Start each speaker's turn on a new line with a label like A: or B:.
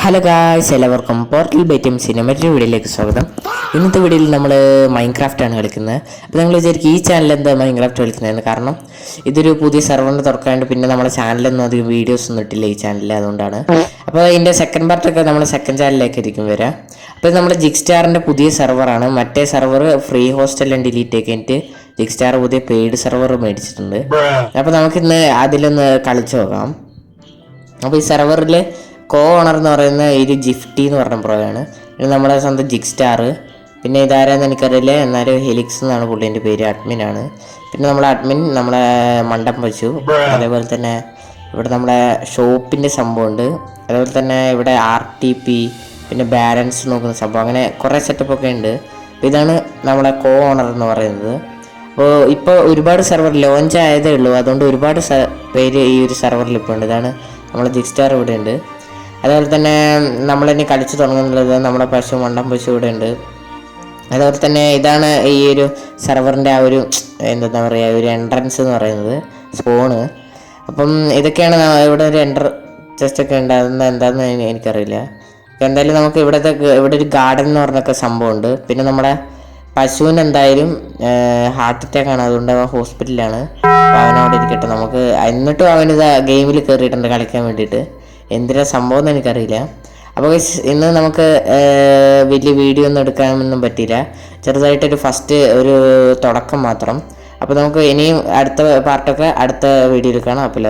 A: Hello guys, എല്ലാവർക്കും portal ബൈറ്റംസിൻ്റെ മറ്റൊരു വീഡിയോയിലേക്ക് സ്വാഗതം. ഇന്നത്തെ വീഡിയോയിൽ നമ്മൾ മൈൻക്രാഫ്റ്റാണ് കളിക്കുന്നത്. അപ്പോൾ നിങ്ങൾ വിചാരിക്കും ഈ ചാനൽ എന്താ മൈൻക്രാഫ്റ്റ് കളിക്കുന്നതെന്ന്. കാരണം ഇതൊരു പുതിയ സെർവറിന് തുറക്കാണ്ട് പിന്നെ നമ്മുടെ ചാനലൊന്നും അധികം വീഡിയോസ് ഒന്നും ഇട്ടില്ല ഈ ചാനലിൽ, അതുകൊണ്ടാണ്. അപ്പോൾ ഇതിൻ്റെ സെക്കൻഡ് പാർട്ടൊക്കെ നമ്മൾ സെക്കൻഡ് ചാനലിലേക്കായിരിക്കും വരാം. അപ്പോൾ നമ്മുടെ ജിഗ്സ്റ്റാറിൻ്റെ പുതിയ സെർവറാണ്. മറ്റേ സെർവർ ഫ്രീ ഹോസ്റ്റെല്ലാം ഡിലീറ്റ് ആക്കിയിട്ട് ജിഗ്സ്റ്റാർ പുതിയ പെയ്ഡ് സെർവർ മേടിച്ചിട്ടുണ്ട്. അപ്പോൾ നമുക്കിന്ന് അതിലൊന്ന് കളിച്ചു നോക്കാം. അപ്പോൾ ഈ സെർവറിൽ ഓണർ എന്ന് പറയുന്ന ഒരു ജിഫ്റ്റി എന്ന് പറഞ്ഞ പ്രോയാണ്. ഇത് നമ്മുടെ സ്വന്തം ജിഗ്സ്റ്റാർ. പിന്നെ ഇതാരാന്ന് എനിക്കറിയില്ല, എന്നാലും ഹെലിക്സ് എന്നാണ് പുള്ളീൻ്റെ പേര്, അഡ്മിനാണ്. പിന്നെ നമ്മളെ അഡ്മിൻ നമ്മളെ മണ്ടം പശു. അതേപോലെ തന്നെ ഇവിടെ നമ്മളെ ഷോപ്പിൻ്റെ സംഭവമുണ്ട്. അതേപോലെ തന്നെ ഇവിടെ RTP, പിന്നെ ബാലൻസ് നോക്കുന്ന സംഭവം, അങ്ങനെ കുറേ സെറ്റപ്പൊക്കെ ഉണ്ട്. അപ്പോൾ ഇതാണ് നമ്മളെ ഓണർ എന്ന് പറയുന്നത്. അപ്പോൾ ഇപ്പോൾ ഒരുപാട് സെർവർ ലോഞ്ച് ആയതേ ഉള്ളൂ, അതുകൊണ്ട് ഒരുപാട് പേര് ഈ ഒരു സെർവറിൽ ഇപ്പോൾ ഉണ്ട്. ഇതാണ് നമ്മളെ ജിഗ്സ്റ്റാർ ഇവിടെ ഉണ്ട്. അതുപോലെ തന്നെ നമ്മളിനി കളിച്ച് തുടങ്ങുന്നുള്ളത് നമ്മുടെ പശു, മണ്ടം പശു ഇവിടെ ഉണ്ട്. അതുപോലെ തന്നെ ഇതാണ് ഈ ഒരു സെർവറിൻ്റെ ആ ഒരു എന്താ പറയുക, ഒരു എൻട്രൻസ് എന്ന് പറയുന്നത്, സ്പോണ്. അപ്പം ഇതൊക്കെയാണ് ഇവിടെ ഒരു ജസ്റ്റൊക്കെ ഉണ്ടാകുന്നത്. എന്താണെന്ന് എനിക്കറിയില്ല. എന്തായാലും നമുക്ക് ഇവിടെ ഒരു ഗാർഡൻ എന്ന് പറഞ്ഞൊക്കെ സംഭവമുണ്ട്. പിന്നെ നമ്മുടെ പശുവിന് എന്തായാലും ഹാർട്ട് അറ്റാക്കാണ്, അതുകൊണ്ട് അവൻ ഹോസ്പിറ്റലിലാണ്. അപ്പോൾ അവനവിടെ ഇരിക്കട്ടെ. നമുക്ക് എന്നിട്ടും അവനിത് ഗെയിമിൽ കയറിയിട്ടുണ്ട് കളിക്കാൻ വേണ്ടിയിട്ട്. എന്തിനാ സംഭവം എന്ന് എനിക്കറിയില്ല. അപ്പോൾ ഇന്ന് നമുക്ക് വലിയ വീഡിയോ ഒന്നും എടുക്കാനൊന്നും പറ്റിയില്ല, ചെറുതായിട്ടൊരു ഫസ്റ്റ് ഒരു തുടക്കം മാത്രം. അപ്പോൾ നമുക്ക് ഇനിയും അടുത്ത പാർട്ടൊക്കെ അടുത്ത വീഡിയോയിൽ കാണാം. അപ്പോൾ